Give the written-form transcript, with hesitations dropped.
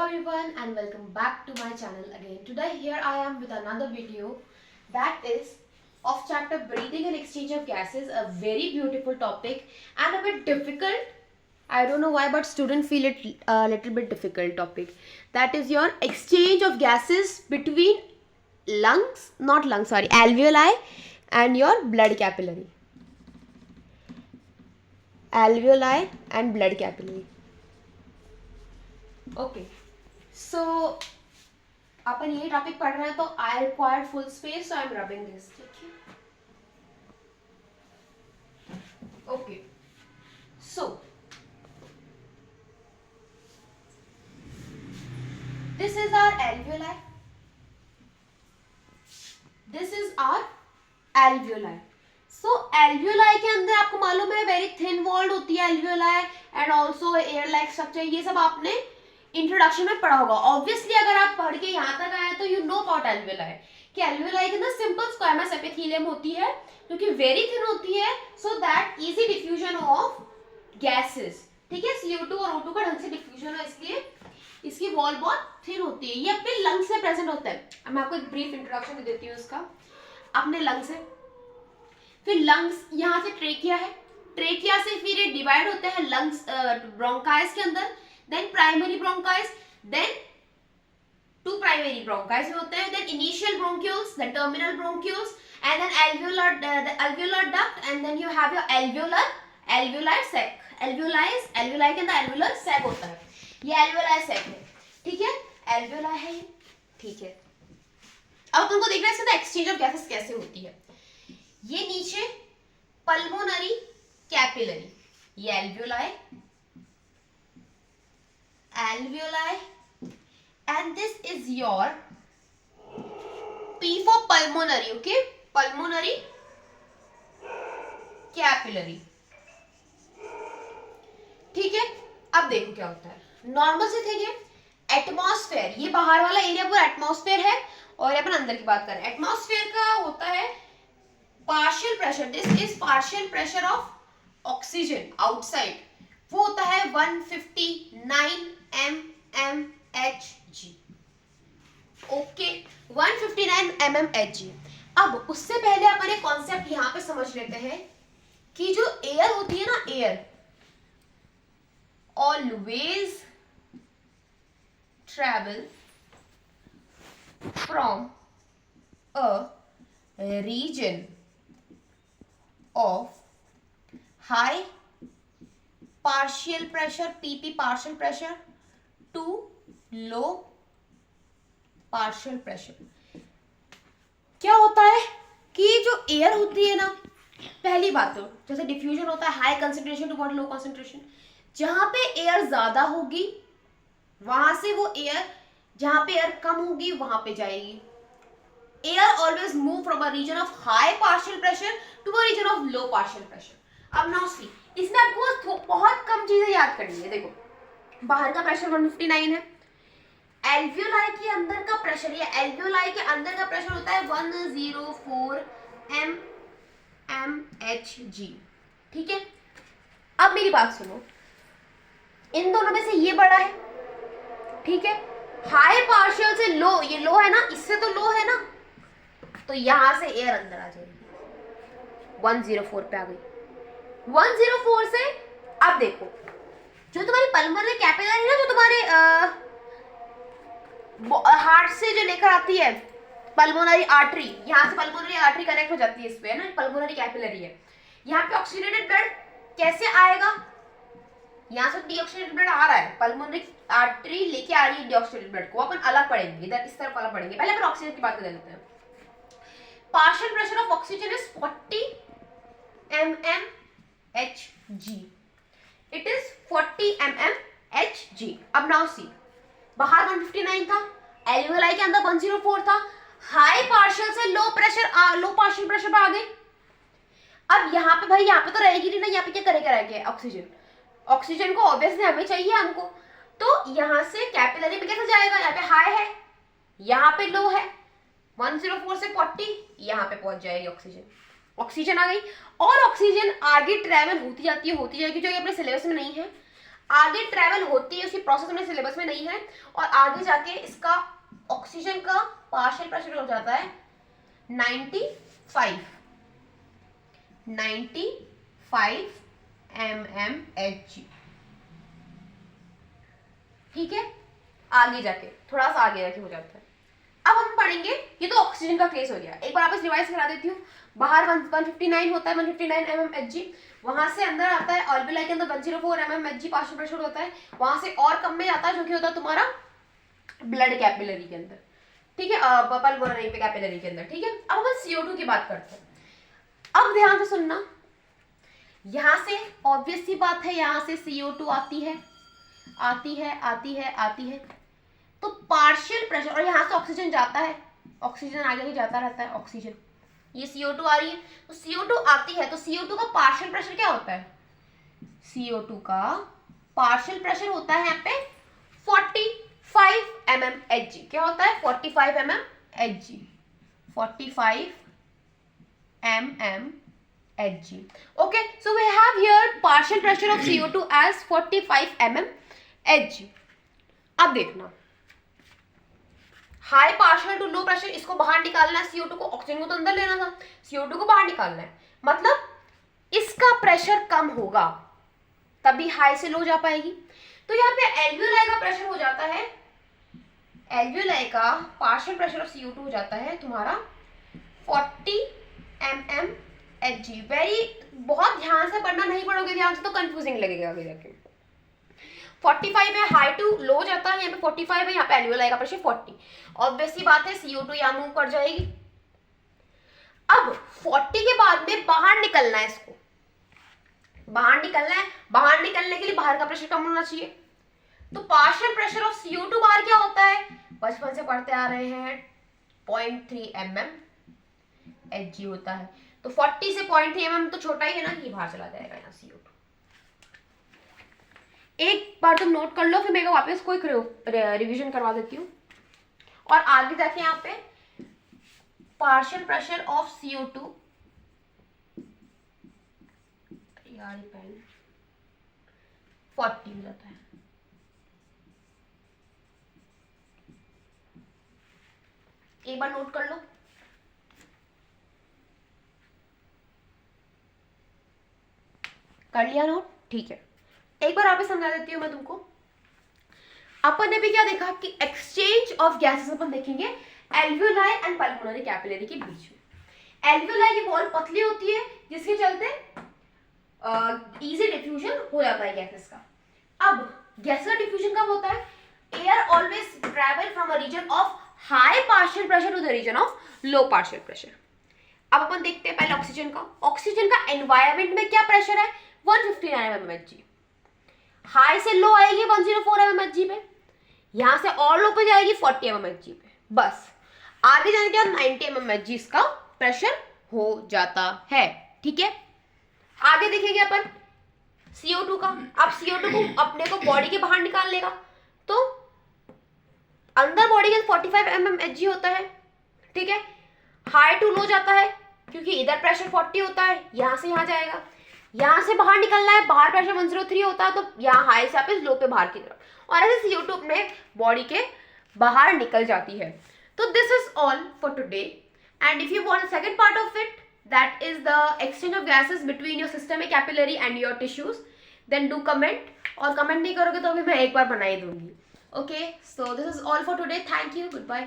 everyone and welcome back to my channel again. Today here I am with another video that is of chapter breathing and exchange of gases, a very beautiful topic and a bit difficult. I don't know why, but students feel it a little bit difficult topic. That is your exchange of gases between alveoli and your blood capillary. Alveoli and blood capillary. Okay so अपन ये topic पढ़ रहे हैं तो I required full space, so I am rubbing this. ठीक है, okay. So this is our alveoli. This is our alveoli. So alveoli के अंदर आपको मालूम है वेरी थिन वॉल्ड होती है alveoli and also air like structure. ये सब आपने इंट्रोडक्शन में पढ़ा होगा. ऑब्वियसली अगर आप पढ़ के यहाँ तक आए तो यू नो अबाउट alveoli कि alveoli के अंदर सिंपल स्क्वामस एपिथेलियम होती है जो कि वेरी थिन होती है so that easy diffusion of gases. ठीक है, CO2 और O2 का ढंग से डिफ्यूजन है, इसलिए इसकी वॉल बहुत थिन होती है. ये अपने लंग्स में प्रेजेंट होता है. अब मैं आपको एक ब्रीफ इंट्रोडक्शन दे देती हूँ इसका. अपने लंग्स से, फिर लंग्स यहाँ से ट्रेकिया है, ट्रेकिया से फिर ये डिवाइड होते हैं लंग्स ब्रोंकाइस के अंदर, then primary bronchus, then two primary bronchus होते हैं, then initial bronchioles, then terminal bronchioles, and then the alveolar duct, and then you have your alveolar sac. alveoli के अंदर alveolar sac होता है. ये alveolar sac है. ठीक है, alveoli है ये. ठीक है, अब तुमको देखना है इसका एक्सचेंज ऑफ गैसेस कैसे होती है. ये नीचे पल्मोनरी कैपिलरी, ये alveoli and this is your P for pulmonary. Okay, pulmonary capillary. ठीक है, अब देखो क्या होता है. नॉर्मल से थिंग है एटमॉस्फेयर, ये बाहर वाला एरिया पूरा एटमॉस्फेयर है और अपन अंदर की बात करें. एटमॉस्फेयर का होता है partial pressure. This is partial pressure of oxygen outside. वो होता है 159 mmHg. Okay, 159 mmHg. अब उससे पहले अपन एक कॉन्सेप्ट यहां पे समझ लेते हैं कि जो एयर होती है ना, air always travel from a region of high partial pressure, PP partial pressure, to low partial pressure. क्या होता है कि जो एयर होती है ना, पहली बात तो जैसे डिफ्यूजन होता है high concentration to low concentration. जहां पे एयर ज्यादा होगी वहां से वो एयर, जहां पे एयर कम होगी वहां पे जाएगी. Air always move from a region of high partial pressure to a region of low partial pressure. अब नाउ सी, इसमें आपको बहुत कम चीजें याद करनी है. देखो, बाहर का प्रेशर 159 है. एल्वियोलाई के अंदर का प्रेशर, या एल्वियोलाई के अंदर का प्रेशर होता है 104 mmHg. ठीक है, अब मेरी बात सुनो, इन दोनों में से ये बड़ा है. ठीक है, हाई पार्शियल से लो, ये लो है ना, इससे तो लो है ना, तो यहां से एयर अंदर आ जाएगी. 104 पे आ गई. 104 से अब देखो, जो तुम्हारी पल्मोनरी कैपिलरी है ना, जो तुम्हारे हार्ट से जो लेकर आती है पल्मोनरी आर्टरी, यहाँ से पल्मोनरी आर्टरी कनेक्ट हो जाती है इस पे, है ना, पल्मोनरी कैपिलरी है. यहाँ पे ऑक्सीडेटेड ब्लड कैसे आएगा, यहाँ से डीऑक्सीडेटेड ब्लड आ रहा है, पल्मोनरी आर्टरी लेके आ रही है डीऑक्सीडेटेड ब्लड को. अपन अलग पढ़ेंगे, इधर इस तरफ अलग पढ़ेंगे. पहले अपन ऑक्सीजन की बात कर लेते हैं. Partial pressure of oxygen is 40 mmHg. It is 40 mmHg. अब नाउ सी, बाहर 159 था, एल्वियोलाई के अंदर 104 था. हाई पार्शियल से लो पार्शियल प्रेशर पे आ गए. अब यहाँ पे भाई, यहाँ पे तो रहेगी नहीं ना, यहाँ पे क्या करेगा ऑक्सीजन. ऑक्सीजन को ऑब्वियसली हमें चाहिए हमको, तो यहाँ से कैपिलरी पे कैसे जाएगा. यहाँ पे हाई है, यहाँ पे लो है. 104 से 40 यहाँ पे पहुंच जाएगी ऑक्सीजन. ऑक्सीजन आ गई और ऑक्सीजन आगे ट्रेवल होती जाती है, होती जाएगी, जो ये अपने सिलेबस में नहीं है. आगे ट्रेवल होती है, उसकी प्रोसेस अपने सिलेबस में नहीं है, और आगे जाके इसका ऑक्सीजन का पार्शियल प्रेशर हो जाता है 95 mmHg। ठीक है, आगे जाके थोड़ा सा आगे जाके हो जाता है। अब हम पढ़ेंगे, ये तो ऑक्सीजन का केस हो गया। एक बार आप रिवाइज करा देती हूँ। बाहर 159 होता है, 159 mmHg, वहां से अंदर आता है ऑल्बिलाई के अंदर 104 mmHg पार्शियल प्रेशर होता है, वहां से और कम में आता है जो कि होता है तुम्हारा ब्लड कैपिलरी के अंदर। ठीक है, पल्मोनरी पे कैपिलरी के अंदर। ठीक है, अब हम CO2 की बात करते हैं। अब ध्यान से सुनना, यहां से ऑब्वियस सी बात है, यहां से CO2 आती है आती है आती है आती है, तो पार्शियल प्रेशर, और यहां से ऑक्सीजन जाता है, ऑक्सीजन आगे भी जाता रहता है, ऑक्सीजन, ये CO2 आ रही है, तो CO2 आती है, तो CO2 का पार्शियल प्रेशर क्या होता है? CO2 का पार्शियल प्रेशर होता है यहाँ पे 45 mmHg। क्या होता है? 45 mmHg, 45 mmHg। Okay, so we have here partial pressure of CO2 as 45 mmHg। अब देखना, high partial to low pressure, इसको बाहर निकालना है, CO2 को, ऑक्सीजन को तो अंदर लेना था, CO2 को बाहर निकालना है, मतलब इसका प्रेशर कम होगा तभी हाई से लो जा पाएगी। तो यहाँ पे एल्वियोलाई का प्रेशर हो जाता है, एल्वियोलाई का पार्शियल प्रेशर ऑफ CO2 हो जाता है तुम्हारा 40 mmHg। वेरी, बहुत ध्यान से पढ़ना, नहीं पढ़ोगे ध्यान से तो कंफ्यूजिंग लगेगा आगे जाके। 45 है, हाई टू लो जाता है, यहाँ पे 45 है, यहाँ पे एल्वियोलाई का प्रेशर 40। ऑब्वियसली बात है, CO2 यहाँ मूव कर जाएगी। अब 40 के बाद में बाहर निकलना है, इसको बाहर निकलना है, बाहर निकलने के लिए बाहर का प्रेशर कम होना चाहिए। तो पार्शियल प्रेशर ऑफ CO2 बाहर क्या होता है? बचपन से पढ़ते आ रहे हैं, 0.3 mmHg होता है। तो 40 से 0.3 mm तो छोटा ही है ना, ये बाहर चला जाएगा यहाँ CO2। एक बार तुम नोट कर लो, फिर मैं वापस कोई रिवीजन करवा देती हूँ। और आगे जाके यहाँ पे पार्शियल प्रेशर ऑफ CO2 40 हो जाता है। एक बार नोट कर लो। कर लिया नोट? ठीक है, एक बार आप समझा देती हूँ मैं तुमको। अपन ने भी क्या देखा कि एक्सचेंज ऑफ गैसेस अपन देखेंगे एल्वियोलाई एंड पल्मोनरी कैपिलरी के बीच में। एल्वियोलाई की वॉल पतली होती है, जिसके चलते इजी डिफ्यूजन हो जाता है गैसेस का। अब गैस का डिफ्यूजन कब होता है? Air always travel from a region of high partial pressure to the region of low partial pressure. अब अपन देखते हैं पहले ऑक्सीजन का। ऑक्सीजन का एनवायरमेंट में क्या प्रेशर है? 159 mmHg। हाई से लो आएगी 104 mmHg पे, यहां से और लो पे जाएगी 40 mmHg पे, बस आगे जाने के बाद 90 mmHg इसका प्रेशर हो जाता है। ठीक है, आगे देखेंगे अपन CO2 का। अब CO2 को अपने को बॉडी के बाहर निकाल लेगा, तो अंदर बॉडी के 45 mmHg होता है। ठीक है, हाई टू लो जाता है क्योंकि इधर प्रेशर 40 होता है, यहां से यहां जाएगा, यहां से बाहर निकलना है, बाहर प्रेशर 103 होता है, तो यहाँ हाई से वापस लो पे बाहर की तरफ, और ऐसे CO2 अपने बॉडी के बाहर निकल जाती है। तो this is all for today, and if you want second part of it, that is the exchange of gases between your systemic capillary and your tissues, then do comment, और comment नहीं करोगे तो अभी मैं एक बार बना ही दूंगी। Okay, so this is all for today. Thank you, goodbye.